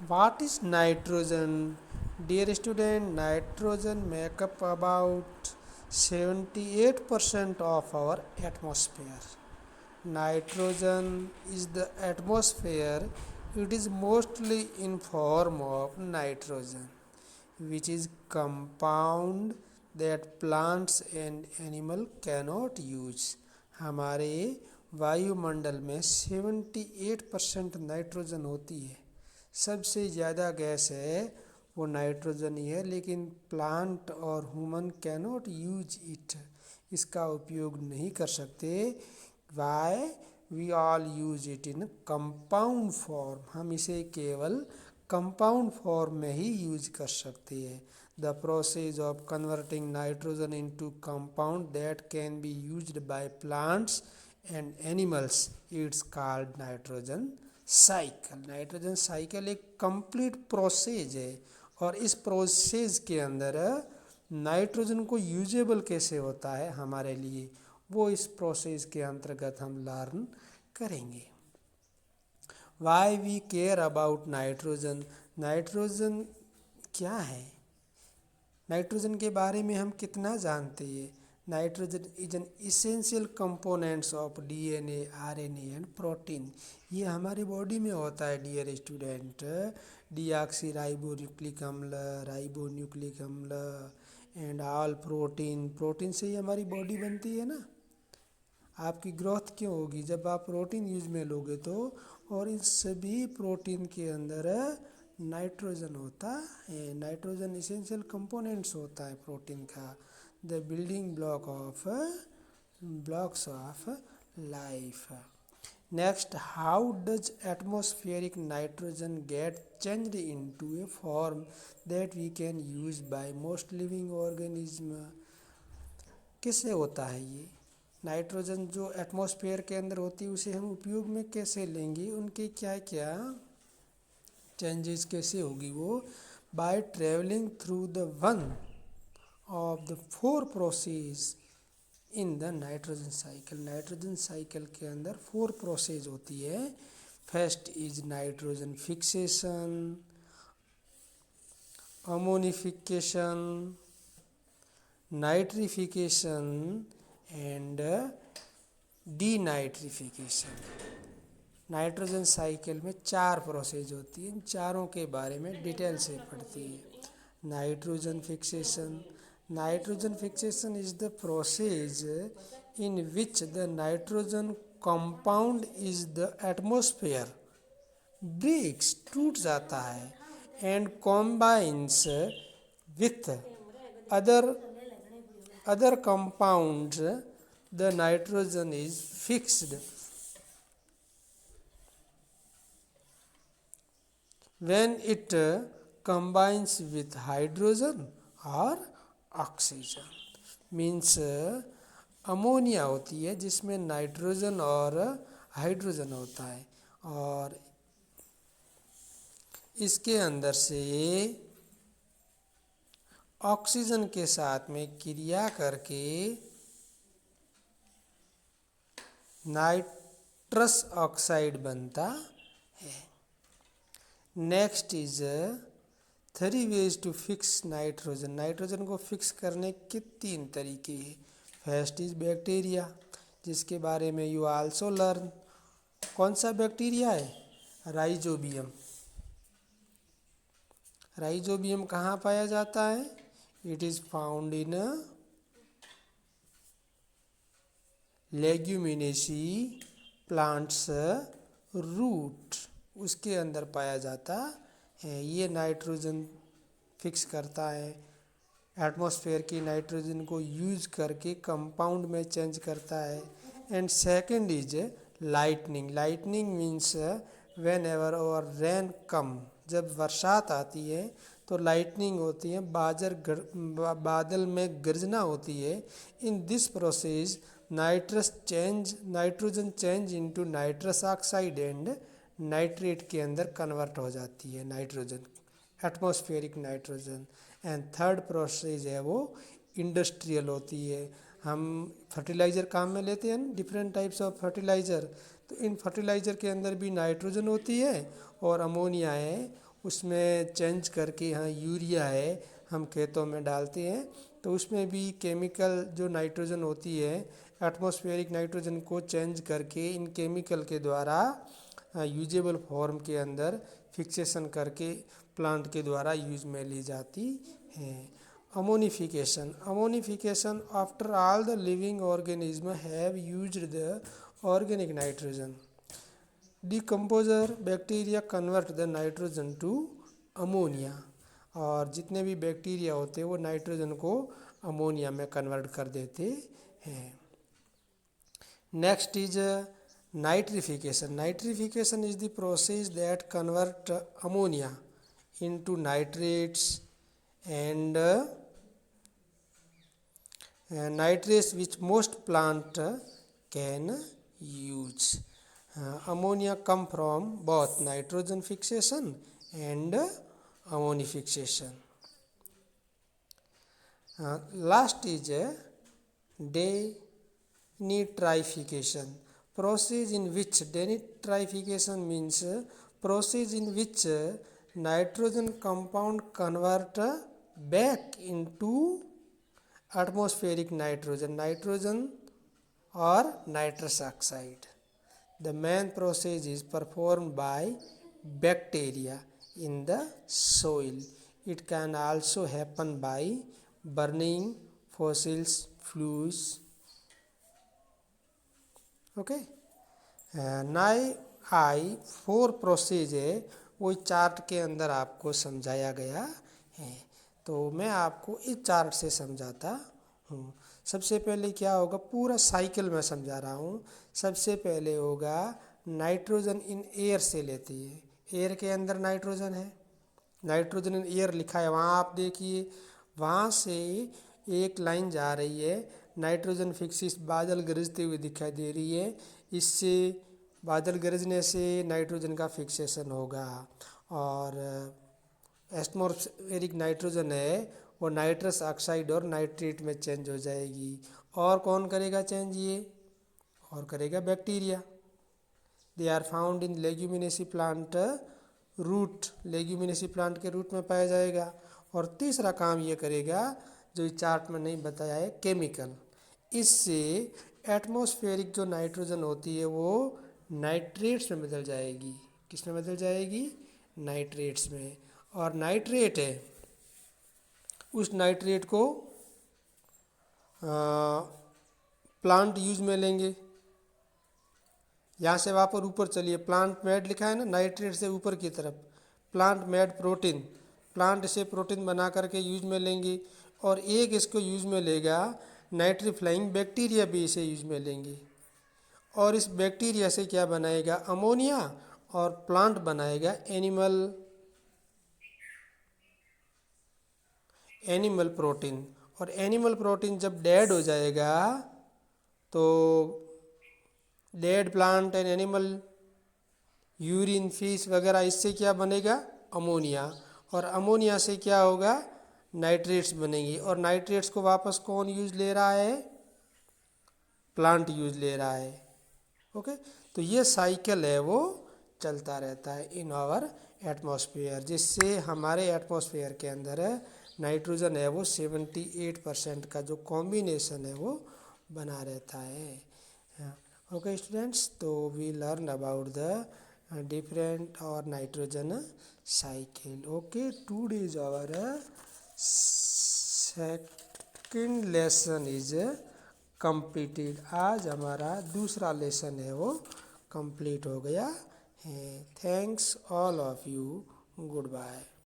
What is nitrogen? Dear student, nitrogen make up about 78% of our atmosphere. Nitrogen is the atmosphere. It is mostly in form of nitrogen, which is compound that plants and animal cannot use. हमारे वायुमंडल में 78% nitrogen होती है। सबसे ज़्यादा gas है वो nitrogen ही है, लेकिन प्लांट और ह्यूमन कैनॉट यूज इट, इसका उपयोग नहीं कर सकते। Why we all use it in compound form, हम इसे केवल कंपाउंड फॉर्म में ही यूज कर सकते हैं। The process of converting nitrogen into compound that can be used by plants and animals, it's called nitrogen cycle. नाइट्रोजन साइकिल एक complete process है, और इस प्रोसेस के अंदर नाइट्रोजन को यूजेबल कैसे होता है हमारे लिए, वो इस प्रोसेस के अंतर्गत हम लर्न करेंगे। Why we care about nitrogen, nitrogen क्या है, नाइट्रोजन के बारे में हम कितना जानते हैं। Nitrogen is an essential components of DNA, RNA and protein. ये हमारी बॉडी में होता है डियर स्टूडेंट। डीऑक्सी राइबोन्यूक्लिक अम्ल, राइबोन्यूक्लिक अम्ल एंड ऑल प्रोटीन, प्रोटीन से ही हमारी बॉडी बनती है ना। आपकी ग्रोथ क्यों होगी, जब आप प्रोटीन यूज में लोगे तो। और इन सभी प्रोटीन के अंदर नाइट्रोजन होता है। नाइट्रोजन इसेंशियल कंपोनेंट्स होता है प्रोटीन का, the building blocks of life. Next, how does atmospheric nitrogen get changed into a form that we can use by most living organism. किससे होता है ये नाइट्रोजन जो एटमॉस्फेयर के अंदर होती है, उसे हम उपयोग में कैसे लेंगे, उनके क्या क्या चेंजेस कैसे होगी वो। By travelling through the one of the four process in the nitrogen cycle. नाइट्रोजन साइकिल के अंदर 4 प्रोसेस होती है। First is nitrogen fixation, ammonification, nitrification and denitrification. Nitrogen cycle में 4 प्रोसेस होती है, इन चारों के बारे में डिटेल से पढ़ती है। Nitrogen fixation, nitrogen fixation is the process in which the nitrogen compound is the atmosphere breaks, टूट जाता है, and combines with other other compounds, the nitrogen is fixed. When it combines with hydrogen or oxygen, means ammonia होती है जिसमें nitrogen और hydrogen होता है, और इसके अंदर से ऑक्सीजन के साथ में क्रिया करके नाइट्रस ऑक्साइड बनता है। Next is 3 ways to fix nitrogen. Nitrogen को फिक्स करने के 3 तरीके हैं। फर्स्ट इज बैक्टीरिया, जिसके बारे में यू आल्सो लर्न। कौन सा बैक्टीरिया है, राइजोबियम। राइजोबियम कहाँ पाया जाता है, it is found in leguminosae plants root, उसके अंदर पाया जाता है। ये नाइट्रोजन फिक्स करता है, एटमॉस्फेयर की नाइट्रोजन को यूज करके कंपाउंड में चेंज करता है। And second is lightning. Lightning means when ever और रेन कम, जब बरसात आती है तो लाइटनिंग होती है, बादल में गर्जना होती है। In this process nitrogen change into nitrous oxide and nitrate के अंदर कन्वर्ट हो जाती है nitrogen, atmospheric nitrogen. And third process है वो इंडस्ट्रियल होती है। हम फर्टिलाइज़र काम में लेते हैं, डिफरेंट टाइप्स ऑफ फर्टिलाइज़र, तो इन फर्टिलाइज़र के अंदर भी नाइट्रोजन होती है और अमोनिया है, उसमें चेंज करके, हाँ यूरिया है, हम खेतों में डालते हैं, तो उसमें भी केमिकल जो नाइट्रोजन होती है, एटमॉस्फेरिक नाइट्रोजन को चेंज करके इन केमिकल के द्वारा यूजेबल फॉर्म के अंदर फिक्सेशन करके प्लांट के द्वारा यूज में ली जाती है। Ammonification after all the living organism have used the organic nitrogen. Decomposer bacteria convert the nitrogen to ammonia, और जितने भी बैक्टीरिया होते हैं वो नाइट्रोजन को अमोनिया में कन्वर्ट कर देते हैं। Next is nitrification. Nitrification is the process that convert ammonia into nitrates and nitrates which most plant can use. Ammonia come from both nitrogen fixation and ammonification. Last is denitrification. Process in which denitrification means process in which nitrogen compound convert back into atmospheric nitrogen or nitrous oxide. The main process is performed by bacteria in the soil. It can also happen by burning fossil fuels. Okay. now I 4 process है वो chart के अंदर आपको समझाया गया है, तो मैं आपको इस चार्ट से समझाता हूँ। सबसे पहले क्या होगा, पूरा साइकिल में समझा रहा हूँ। सबसे पहले होगा नाइट्रोजन इन एयर से लेती है, एयर के अंदर नाइट्रोजन है, नाइट्रोजन इन एयर लिखा है वहाँ, आप देखिए वहाँ से एक लाइन जा रही है, नाइट्रोजन फिक्सिस बादल गरजते हुए दिखाई दे रही है, इससे बादल गरजने से नाइट्रोजन का फिक्सेशन होगा, और एटमॉस्फेरिक नाइट्रोजन है वो नाइट्रस ऑक्साइड और नाइट्रेट में चेंज हो जाएगी। और कौन करेगा चेंज, ये और करेगा bacteria. They are found in leguminosae plant root, leguminosae plant के रूट में पाया जाएगा। और तीसरा काम ये करेगा जो इस चार्ट में नहीं बताया है, केमिकल। इससे एटमॉस्फेरिक जो नाइट्रोजन होती है वो नाइट्रेट्स में बदल जाएगी। किस में बदल जाएगी, नाइट्रेट्स में। और नाइट्रेट है, उस नाइट्रेट को प्लांट यूज में लेंगे। यहाँ से वहाँ पर ऊपर चलिए, प्लांट मेड लिखा है ना, नाइट्रेट से ऊपर की तरफ प्लांट मेड प्रोटीन, प्लांट से प्रोटीन बना करके यूज में लेंगे। और एक इसको यूज में लेगा नाइट्रीफ्लाइंग बैक्टीरिया भी इसे यूज में लेंगे, और इस बैक्टीरिया से क्या बनाएगा, अमोनिया, और प्लांट बनाएगा एनिमल प्रोटीन। और एनिमल प्रोटीन जब डेड हो जाएगा तो dead plant and animal urine, fish वगैरह, इससे क्या बनेगा, अमोनिया। और अमोनिया से क्या होगा, नाइट्रेट्स बनेंगी। और नाइट्रेट्स को वापस कौन यूज ले रहा है, प्लांट यूज ले रहा है। ओके, तो ये साइकिल है वो चलता रहता है इन आवर एटमॉस्फेयर, जिससे हमारे एटमॉस्फेयर के अंदर नाइट्रोजन है वो 78% का जो कॉम्बिनेशन है वो बना रहता है। ओके स्टूडेंट्स, तो we learn about the different or nitrogen cycle. Okay, today is our second lesson is completed. आज हमारा दूसरा लेसन है वो कंप्लीट हो गया है। Thanks all of you, good bye.